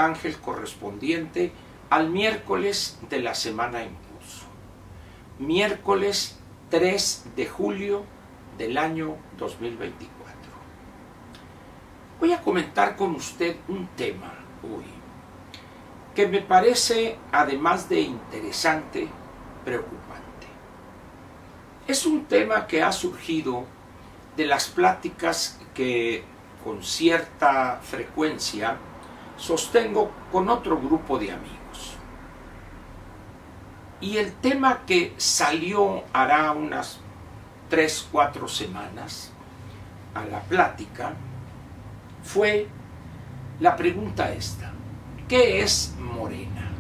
Ángel correspondiente al miércoles de la semana en curso, miércoles 3 de julio del año 2024. Voy a comentar con usted un tema hoy que me parece, además de interesante, preocupante. Es un tema que ha surgido de las pláticas que con cierta frecuencia sostengo con otro grupo de amigos. Y el tema que salió hará unas 3-4 semanas a la plática fue la pregunta esta: ¿qué es Morena?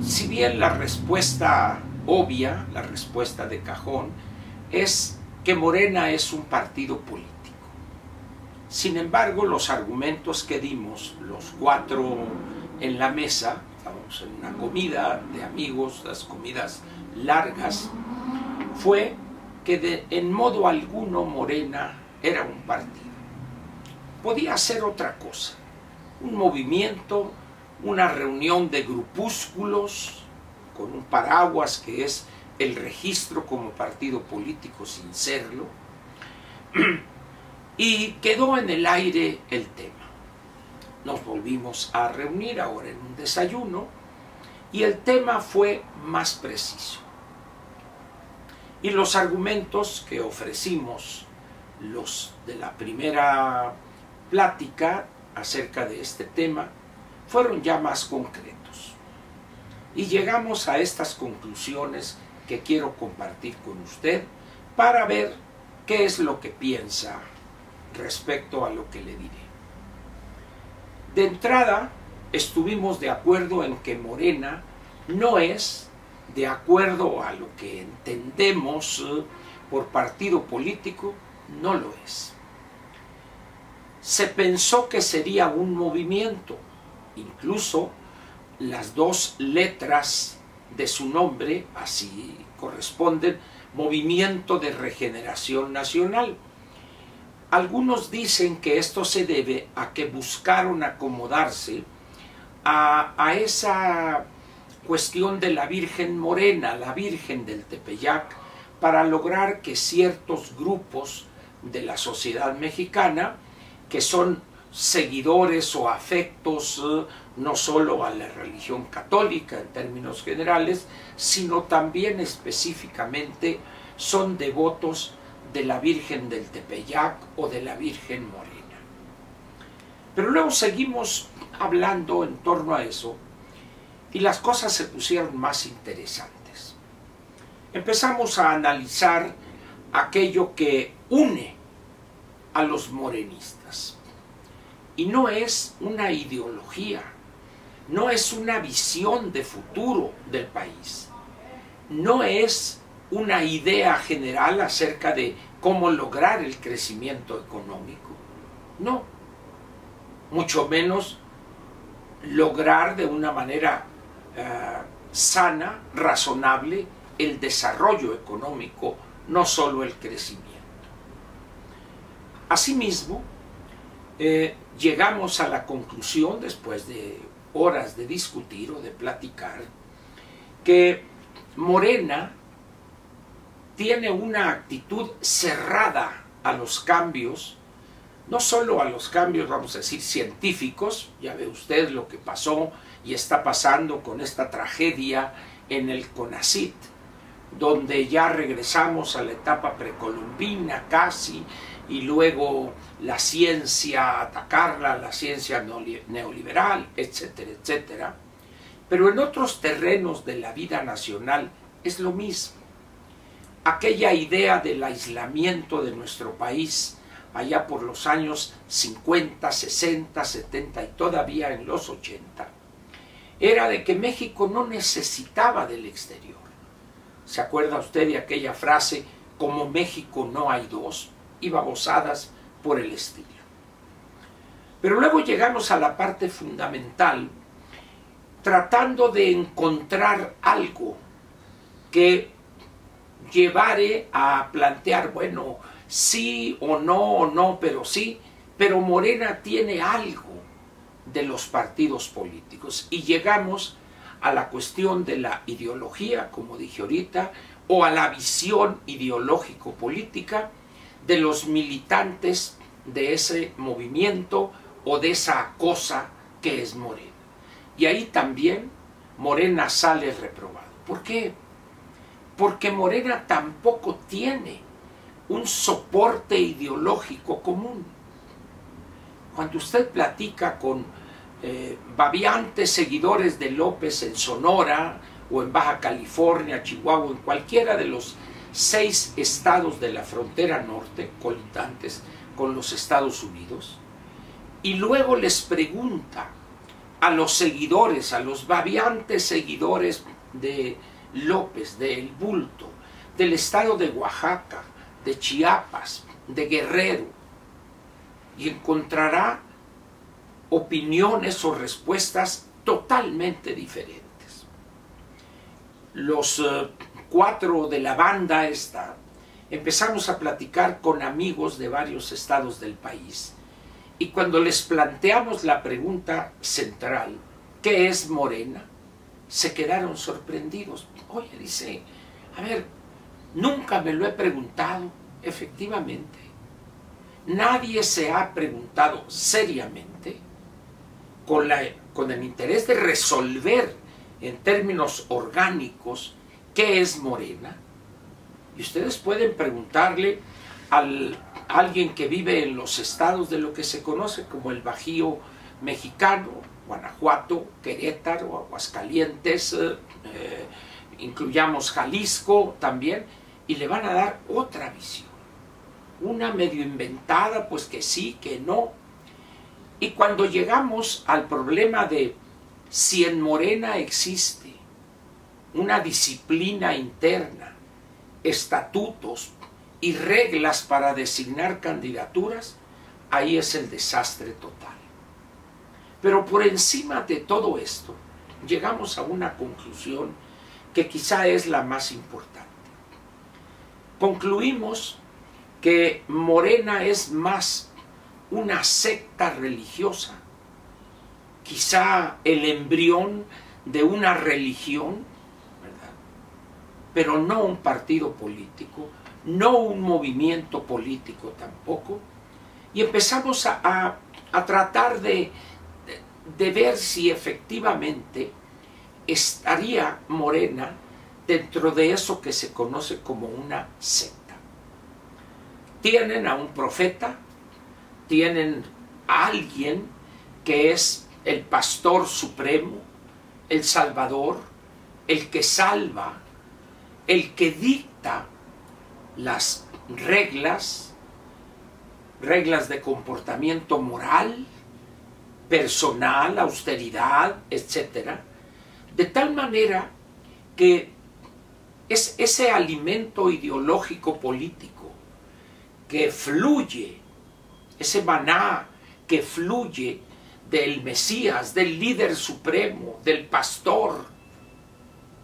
Si bien la respuesta obvia, la respuesta de cajón, es que Morena es un partido político. Sin embargo, los argumentos que dimos los 4 en la mesa, estábamos en una comida de amigos, las comidas largas, fue que en modo alguno Morena era un partido. Podía ser otra cosa, un movimiento, una reunión de grupúsculos con un paraguas que es el registro como partido político sin serlo, y quedó en el aire el tema. Nos volvimos a reunir ahora en un desayuno y el tema fue más preciso. Y los argumentos que ofrecimos, los de la primera plática acerca de este tema, fueron ya más concretos. Y llegamos a estas conclusiones que quiero compartir con usted para ver qué es lo que piensa respecto a lo que le diré. De entrada, estuvimos de acuerdo en que Morena no es, de acuerdo a lo que entendemos por partido político, no lo es. Se pensó que sería un movimiento, incluso las 2 letras de su nombre así corresponden: Movimiento de Regeneración Nacional. Algunos dicen que esto se debe a que buscaron acomodarse a esa cuestión de la Virgen Morena, la Virgen del Tepeyac, para lograr que ciertos grupos de la sociedad mexicana, que son seguidores o afectos no solo a la religión católica en términos generales, sino también específicamente son devotos de la Virgen del Tepeyac o de la Virgen Morena. Pero luego seguimos hablando en torno a eso y las cosas se pusieron más interesantes. Empezamos a analizar aquello que une a los morenistas. Y no es una ideología, no es una visión de futuro del país, no es una idea general acerca de cómo lograr el crecimiento económico. No, mucho menos lograr de una manera sana, razonable, el desarrollo económico, no solo el crecimiento. Asimismo, llegamos a la conclusión, después de horas de discutir o de platicar, que Morena tiene una actitud cerrada a los cambios, no solo a los cambios, vamos a decir, científicos. Ya ve usted lo que pasó y está pasando con esta tragedia en el CONACYT, donde ya regresamos a la etapa precolombina casi, y luego la ciencia, atacarla, la ciencia neoliberal, etcétera, etcétera. Pero en otros terrenos de la vida nacional es lo mismo. Aquella idea del aislamiento de nuestro país allá por los años 50, 60, 70 y todavía en los 80, era de que México no necesitaba del exterior. ¿Se acuerda usted de aquella frase, como México no hay dos? Y babosadas por el estilo. Pero luego llegamos a la parte fundamental, tratando de encontrar algo que llevare a plantear, bueno, sí o no, pero sí, pero Morena tiene algo de los partidos políticos. Y llegamos a la cuestión de la ideología, como dije ahorita, o a la visión ideológico-política de los militantes de ese movimiento o de esa cosa que es Morena. Y ahí también Morena sale reprobado. ¿Por qué? Porque Morena tampoco tiene un soporte ideológico común. Cuando usted platica con babiantes seguidores de López en Sonora o en Baja California, Chihuahua, en cualquiera de los 6 estados de la frontera norte colindantes con los Estados Unidos, y luego les pregunta a los seguidores, a los babiantes seguidores de López, de El Bulto, del estado de Oaxaca, de Chiapas, de Guerrero, y encontrará opiniones o respuestas totalmente diferentes. Los 4 de la banda esta empezamos a platicar con amigos de varios estados del país, y cuando les planteamos la pregunta central, ¿qué es Morena?, se quedaron sorprendidos. Oye, dice, a ver, nunca me lo he preguntado. Efectivamente, nadie se ha preguntado seriamente con el interés de resolver en términos orgánicos qué es Morena. Y ustedes pueden preguntarle a alguien que vive en los estados de lo que se conoce como el Bajío mexicano, Guanajuato, Querétaro, Aguascalientes, incluyamos Jalisco también, y le van a dar otra visión. Una medio inventada, pues que sí, que no. Y cuando llegamos al problema de si en Morena existe una disciplina interna, estatutos y reglas para designar candidaturas, ahí es el desastre total. Pero por encima de todo esto, llegamos a una conclusión que quizá es la más importante. Concluimos que Morena es más una secta religiosa, quizá el embrión de una religión, ¿verdad?, pero no un partido político, no un movimiento político tampoco. Y empezamos a tratar de ver si efectivamente estaría Morena dentro de eso que se conoce como una secta. Tienen a un profeta, tienen a alguien que es el pastor supremo, el salvador, el que salva, el que dicta las reglas de comportamiento moral, personal, austeridad, etc. De tal manera que es ese alimento ideológico político que fluye, ese maná que fluye del Mesías, del líder supremo, del pastor,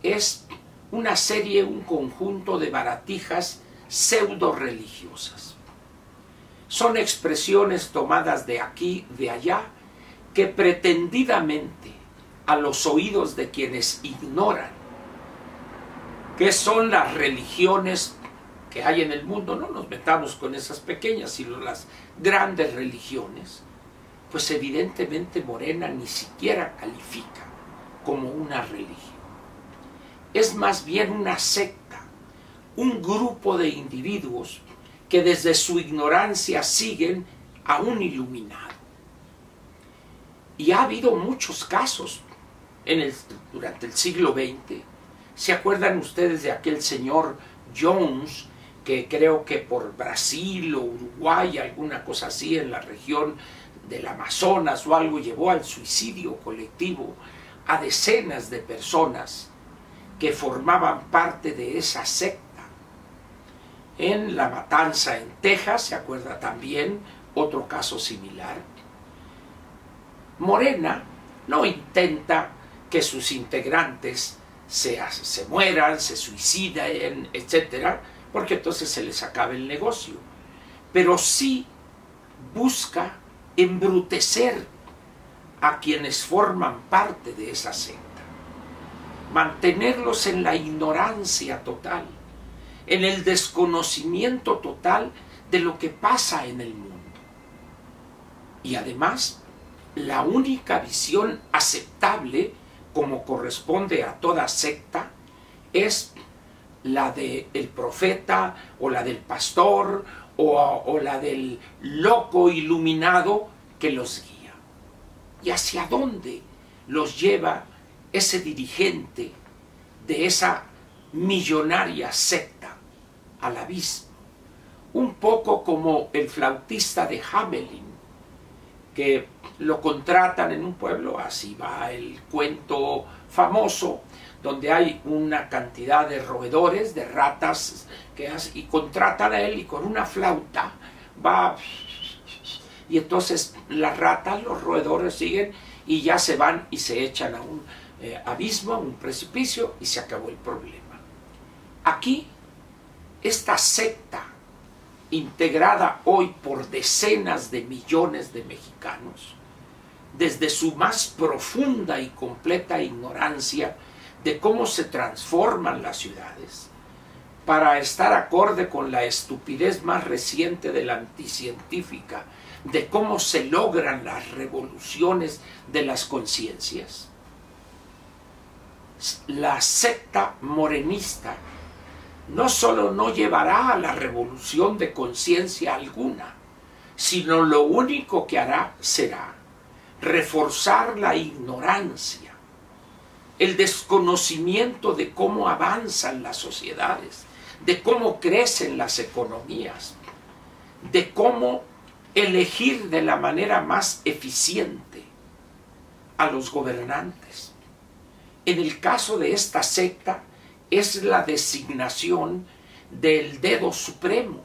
es una serie, un conjunto de baratijas pseudo religiosas. Son expresiones tomadas de aquí, de allá, que pretendidamente a los oídos de quienes ignoran qué son las religiones que hay en el mundo, no nos metamos con esas pequeñas, sino las grandes religiones, pues evidentemente Morena ni siquiera califica como una religión. Es más bien una secta, un grupo de individuos que desde su ignorancia siguen a un iluminado. Y ha habido muchos casos durante el siglo XX. ¿Se acuerdan ustedes de aquel señor Jones, que creo que por Brasil o Uruguay, alguna cosa así, en la región del Amazonas o algo, llevó al suicidio colectivo a decenas de personas que formaban parte de esa secta? En La Matanza, en Texas, ¿se acuerda también? Otro caso similar. Morena no intenta que sus integrantes se mueran, se suiciden, etc., porque entonces se les acaba el negocio. Pero sí busca embrutecer a quienes forman parte de esa secta, mantenerlos en la ignorancia total, en el desconocimiento total de lo que pasa en el mundo. Y además, la única visión aceptable, como corresponde a toda secta, es la del profeta o la del pastor o la del loco iluminado que los guía. ¿Y hacia dónde los lleva ese dirigente de esa millonaria secta? Al abismo. Un poco como el flautista de Hamelin, que lo contratan en un pueblo, así va el cuento famoso, donde hay una cantidad de roedores, de ratas, y contratan a él y con una flauta va, y entonces las ratas, los roedores siguen y ya se van y se echan a un abismo, a un precipicio, y se acabó el problema. Aquí, esta secta, integrada hoy por decenas de millones de mexicanos, desde su más profunda y completa ignorancia de cómo se transforman las ciudades, para estar acorde con la estupidez más reciente de la anticientífica, de cómo se logran las revoluciones de las conciencias. La secta morenista no solo no llevará a la revolución de conciencia alguna, sino lo único que hará será reforzar la ignorancia, el desconocimiento de cómo avanzan las sociedades, de cómo crecen las economías, de cómo elegir de la manera más eficiente a los gobernantes. En el caso de esta secta, es la designación del dedo supremo,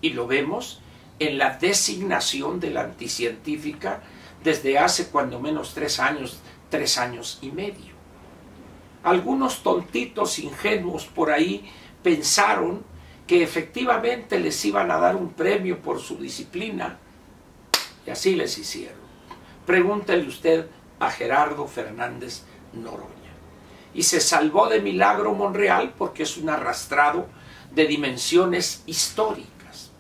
y lo vemos en la designación de la anticientífica desde hace cuando menos 3 años y medio. Algunos tontitos ingenuos por ahí pensaron que efectivamente les iban a dar un premio por su disciplina, y así les hicieron. Pregúntele usted a Gerardo Fernández Noroña. Y se salvó de milagro Monreal porque es un arrastrado de dimensiones históricas.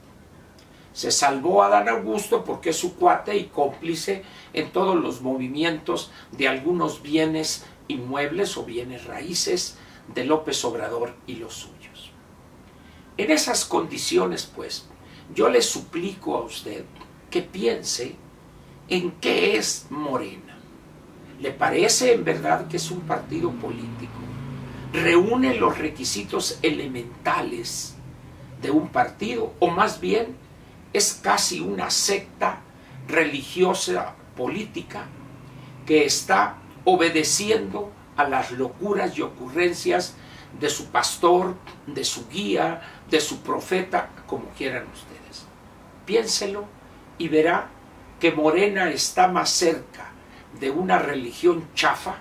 Se salvó a Adán Augusto porque es su cuate y cómplice en todos los movimientos de algunos bienes inmuebles o bienes raíces de López Obrador y los suyos. En esas condiciones, pues, yo le suplico a usted que piense en qué es Morena. ¿Le parece en verdad que es un partido político? ¿Reúne los requisitos elementales de un partido? ¿O más bien es casi una secta religiosa política que está obedeciendo a las locuras y ocurrencias de su pastor, de su guía, de su profeta, como quieran ustedes? Piénselo y verá que Morena está más cerca de una religión chafa,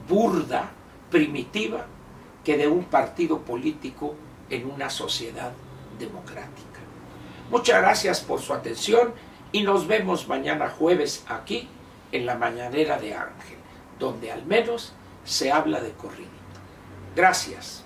burda, primitiva, que de un partido político en una sociedad democrática. Muchas gracias por su atención y nos vemos mañana jueves aquí en la Mañanera de Ángel, donde al menos se habla de corridito. Gracias.